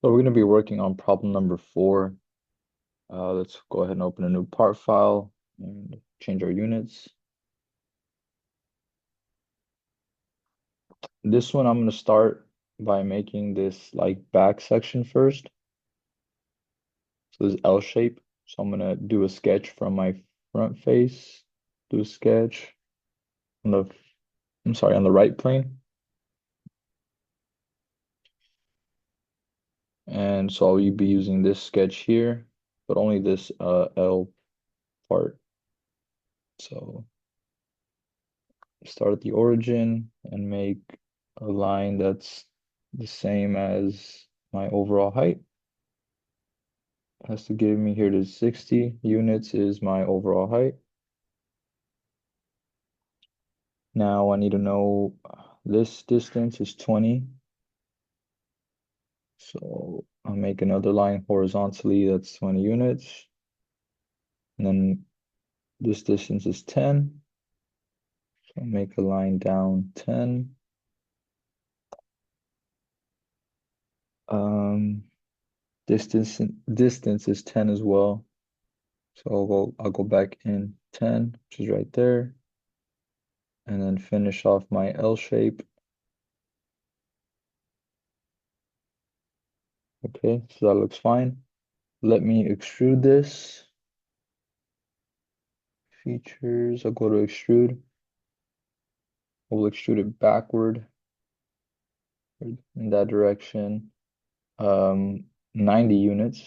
So we're going to be working on problem number 4. Let's go ahead and open a new part file and change our units. This one I'm going to start by making this like back section first. So this L shape. So I'm going to do a sketch from my front face, do a sketch on on the right plane. And so I'll be using this sketch here, but only this L part. So start at the origin and make a line that's the same as my overall height. Has to give me here to 60 units is my overall height. Now I need to know this distance is 20. So I'll make another line horizontally that's 20 units. And then this distance is 10. So I'll make a line down 10. Um, distance is 10 as well. So I'll go back in 10, which is right there, and then finish off my L shape. Okay, so that looks fine. Let me extrude this. Features, I'll go to extrude. We'll extrude it backward in that direction. 90 units.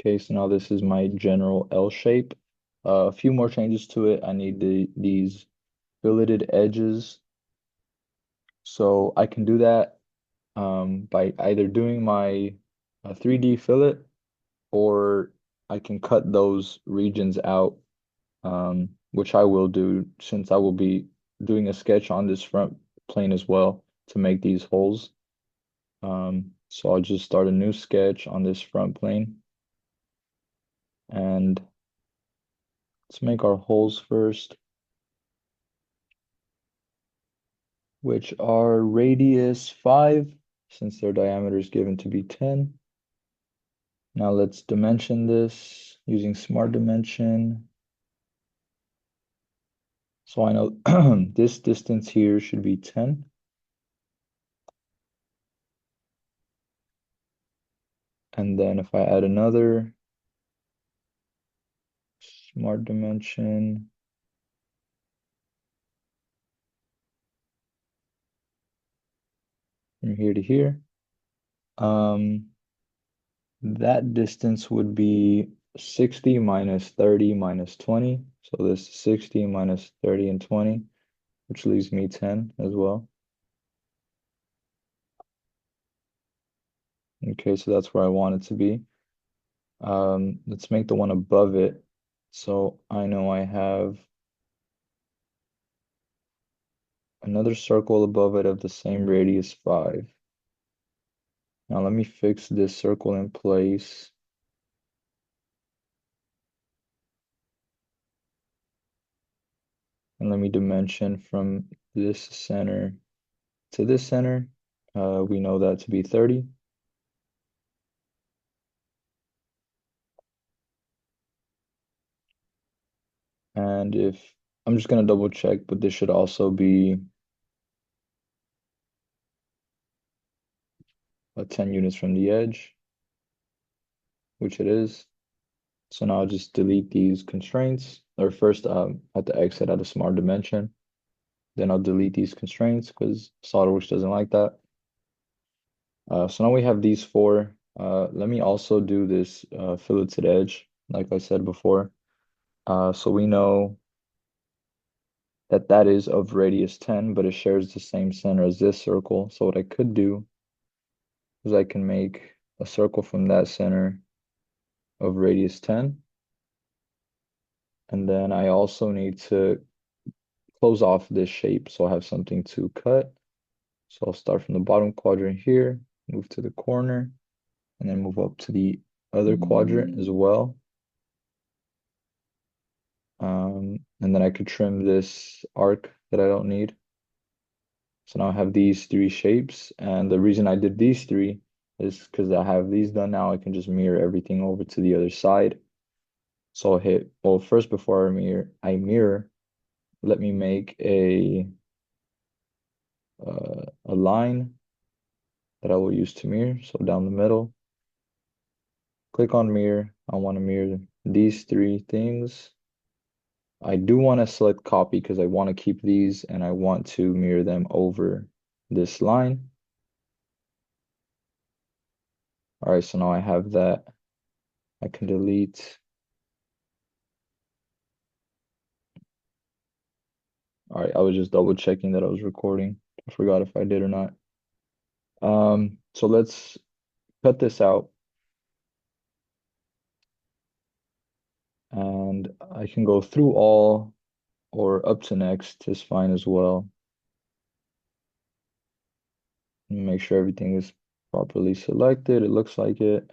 Okay, so now this is my general L shape. A few more changes to it. I need these filleted edges. So I can do that by either doing my 3D fillet, or I can cut those regions out, which I will do since I will be doing a sketch on this front plane as well to make these holes. So I'll just start a new sketch on this front plane, and let's make our holes first, which are radius 5 since their diameter is given to be 10. Now let's dimension this using Smart Dimension. So I know this distance here should be 10. And then if I add another Smart Dimension, from here to here, that distance would be 60 minus 30 minus 20. So this is 60 minus 30 and 20, which leaves me 10 as well. Okay, so that's where I want it to be. Let's make the one above it. So I know I have another circle above it of the same radius 5. Now let me fix this circle in place. And let me dimension from this center to this center. We know that to be 30. And if I'm just going to double check, but this should also be 10 units from the edge, which it is. So now I'll just delete these constraints. Or first, I have to exit out of Smart Dimension. Then I'll delete these constraints because SolidWorks doesn't like that. So now we have these 4. Let me also do this filleted edge, like I said before. So we know that that is of radius 10, but it shares the same center as this circle. So what I could do is I can make a circle from that center of radius 10. And then I also need to close off this shape so I have something to cut. So I'll start from the bottom quadrant here, move to the corner, and then move up to the other quadrant as well. And then I could trim this arc that I don't need. So now I have these three shapes, and the reason I did these three is because I have these done now. I can just mirror everything over to the other side. So I'll hit, well, first before I mirror, let me make a line that I will use to mirror. So down the middle, click on mirror. I want to mirror these three things. I do want to select copy because I want to keep these and I want to mirror them over this line. All right, so now I have that. I can delete. All right, I was just double checking that I was recording. I forgot if I did or not. So let's cut this out and I can go through all or up to next is fine as well. Make sure everything is properly selected. It looks like it.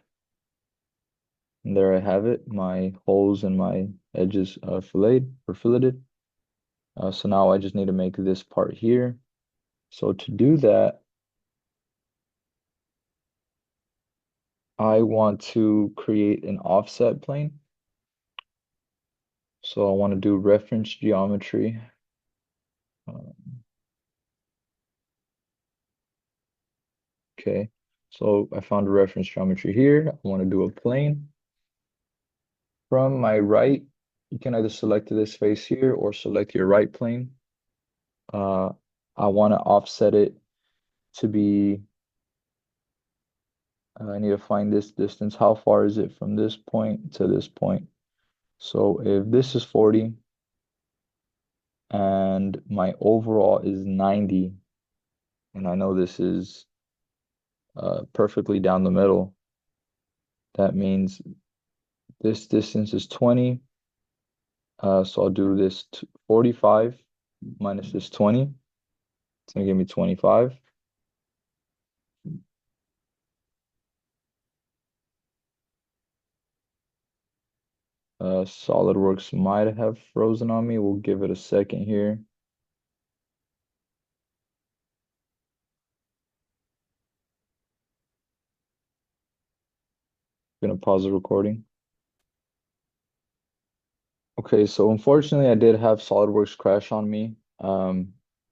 And there I have it. My holes and my edges filleted. So now I just need to make this part here. So to do that, I want to create an offset plane. So I want to do reference geometry. Okay, so I found a reference geometry here. I want to do a plane. From my right, you can either select this face here or select your right plane. Uh, I want to offset it to be, I need to find this distance. How far is it from this point to this point? So if this is 40 and my overall is 90, and I know this is perfectly down the middle, that means this distance is 20. So I'll do this 45 minus this 20. It's gonna give me 25. SolidWorks might have frozen on me. We'll give it a second here. Gonna pause the recording. Okay, so unfortunately I did have SolidWorks crash on me.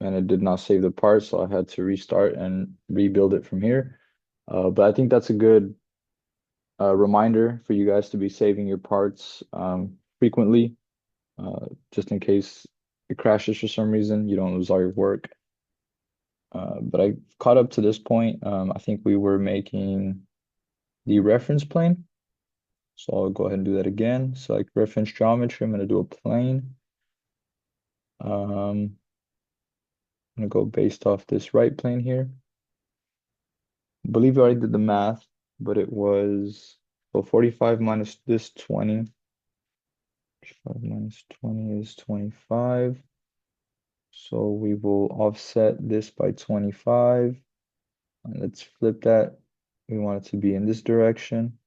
And it did not save the part, so I had to restart and rebuild it from here. But I think that's a good reminder for you guys to be saving your parts frequently, just in case it crashes for some reason, you don't lose all your work. But I caught up to this point. I think we were making the reference plane. So I'll go ahead and do that again. Select reference geometry. I'm going to do a plane. I'm going to go based off this right plane here. I believe I already did the math, but it was, so 45 minus this 20. 45 minus 20 is 25. So we will offset this by 25. And let's flip that. We want it to be in this direction.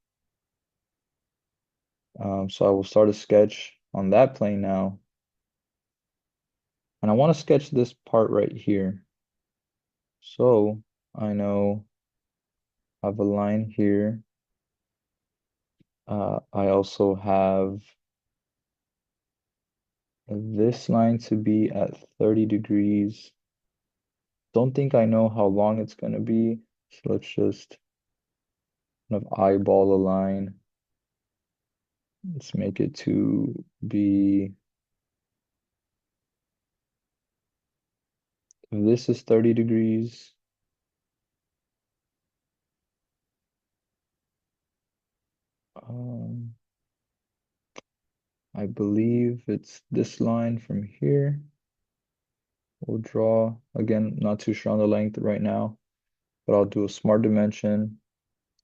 So I will start a sketch on that plane now. And I want to sketch this part right here. So I know I have a line here. I also have this line to be at 30 degrees. Don't think I know how long it's going to be. So let's just kind of eyeball a line. Let's make it to be, this is 30 degrees. I believe it's this line from here. We'll draw, again, not too sure on the length right now, but I'll do a smart dimension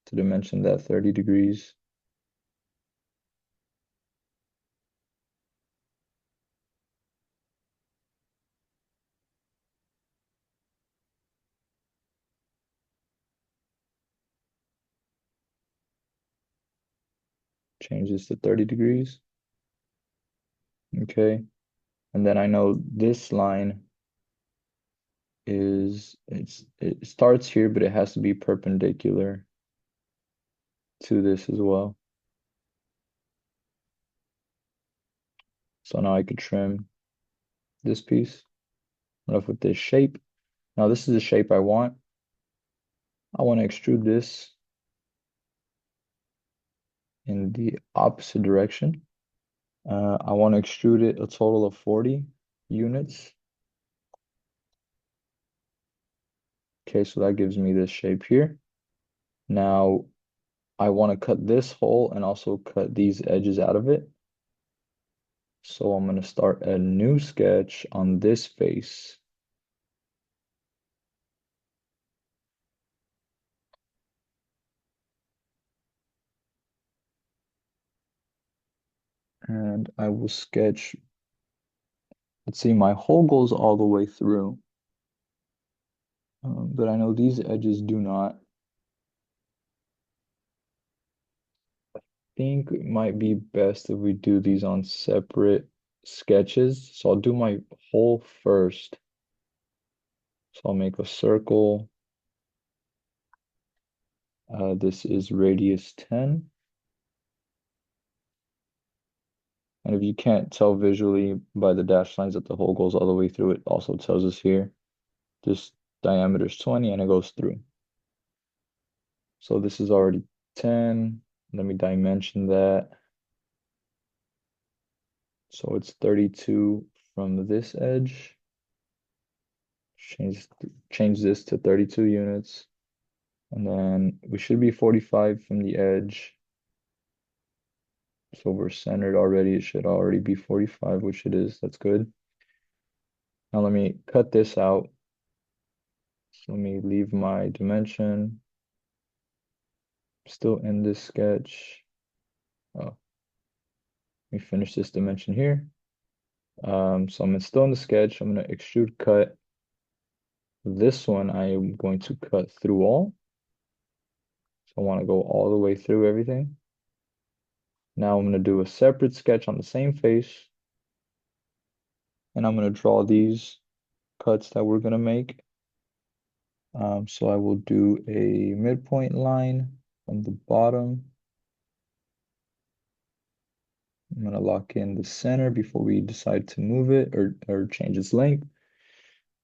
to dimension that 30 degrees. Change this to 30 degrees. Okay. And then I know this line it starts here, but it has to be perpendicular to this as well. So now I could trim this piece. Enough with this shape. Now this is the shape I want. I want to extrude this in the opposite direction. I want to extrude it a total of 40 units. Okay, so that gives me this shape here. Now I want to cut this hole and also cut these edges out of it. So I'm going to start a new sketch on this face. And I will sketch, let's see, my hole goes all the way through. But I know these edges do not. Think it might be best if we do these on separate sketches. So I'll do my hole first. So I'll make a circle. This is radius 10. And if you can't tell visually by the dashed lines that the hole goes all the way through, it also tells us here. This diameter is 20 and it goes through. So this is already 10. Let me dimension that. So it's 32 from this edge. Change this to 32 units. And then we should be 45 from the edge. So we're centered already. It should already be 45, which it is. That's good. Now let me cut this out. So let me leave my dimension. Still in this sketch. Oh, let me finish this dimension here. So I'm still in the sketch. I'm going to extrude cut. This one I am going to cut through all. So I want to go all the way through everything. Now I'm going to do a separate sketch on the same face. And I'm going to draw these cuts that we're going to make. So I will do a midpoint line from the bottom. I'm going to lock in the center before we decide to move it or change its length.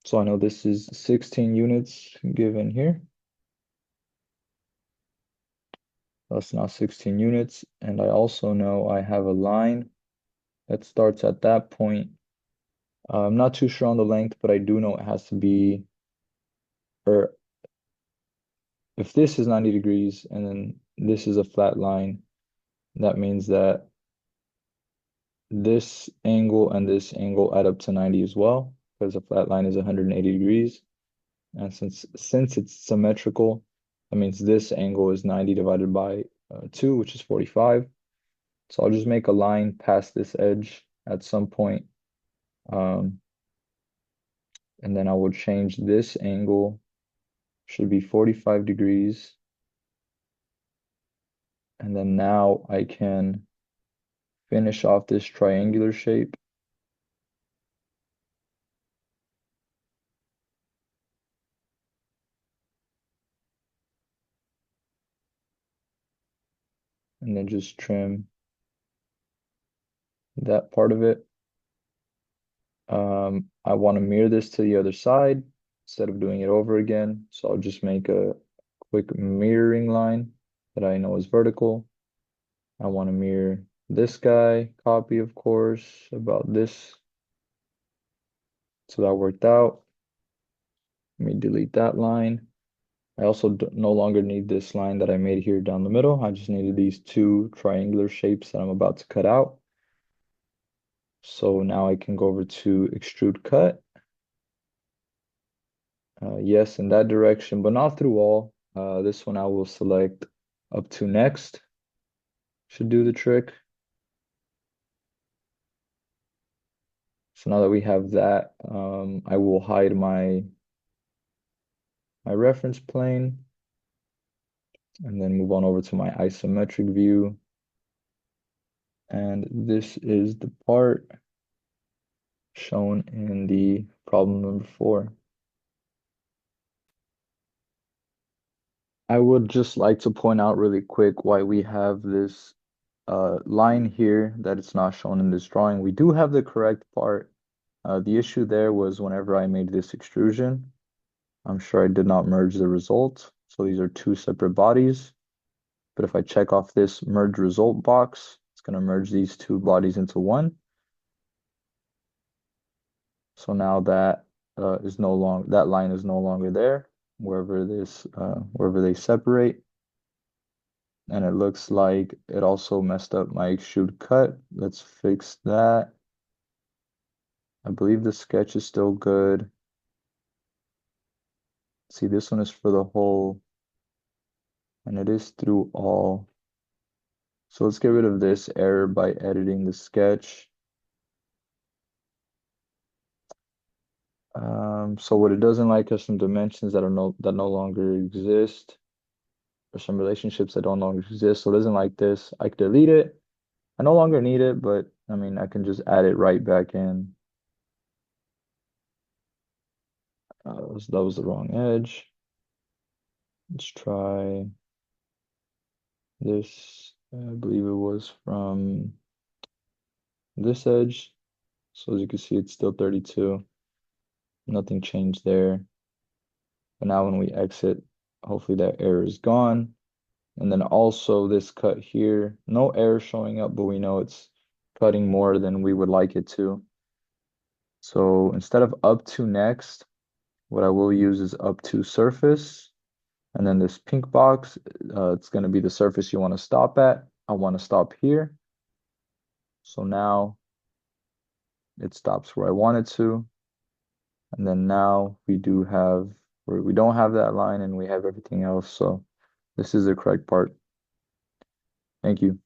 So I know this is 16 units given here. That's now 16 units. And I also know I have a line that starts at that point. I'm not too sure on the length, but I do know it has to be, or if this is 90 degrees and then this is a flat line, that means that this angle and this angle add up to 90 as well, because a flat line is 180 degrees. And since it's symmetrical, that means this angle is 90 divided by 2, which is 45. So I'll just make a line past this edge at some point. And then I will change this angle, should be 45 degrees. And then now I can finish off this triangular shape. And then just trim that part of it. I want to mirror this to the other side instead of doing it over again. So I'll just make a quick mirroring line that I know is vertical. I want to mirror this guy, copy, of course, about this. So that worked out. Let me delete that line. I also no longer need this line that I made here down the middle. I just needed these two triangular shapes that I'm about to cut out. So now I can go over to extrude cut. Yes, in that direction, but not through all. This one I will select up to next. Should do the trick. So now that we have that, I will hide my reference plane and then move on over to my isometric view. And this is the part. shown in the problem number 4. I would just like to point out really quick why we have this line here that it's not shown in this drawing. We do have the correct part. The issue there was whenever I made this extrusion, I'm sure I did not merge the result. So these are two separate bodies. But if I check off this merge result box, it's going to merge these two bodies into one. So now that that line is no longer there wherever they separate. And it looks like it also messed up my extrude cut. Let's fix that. I believe the sketch is still good. See, this one is for the whole, and it is through all. So let's get rid of this error by editing the sketch. So what it doesn't like are some dimensions that no longer exist, or some relationships that don't longer exist. So it doesn't like this. I could delete it. I no longer need it, but I mean I can just add it right back in. That was the wrong edge. Let's try this. I believe it was from this edge. So as you can see, it's still 32. Nothing changed there. But now when we exit, hopefully that error is gone. And then also this cut here, no error showing up, but we know it's cutting more than we would like it to. So instead of up to next, what I will use is up to surface. And then this pink box, it's going to be the surface you want to stop at. I want to stop here. So now it stops where I want it to. And then now we don't have that line and we have everything else. So this is the correct part. Thank you.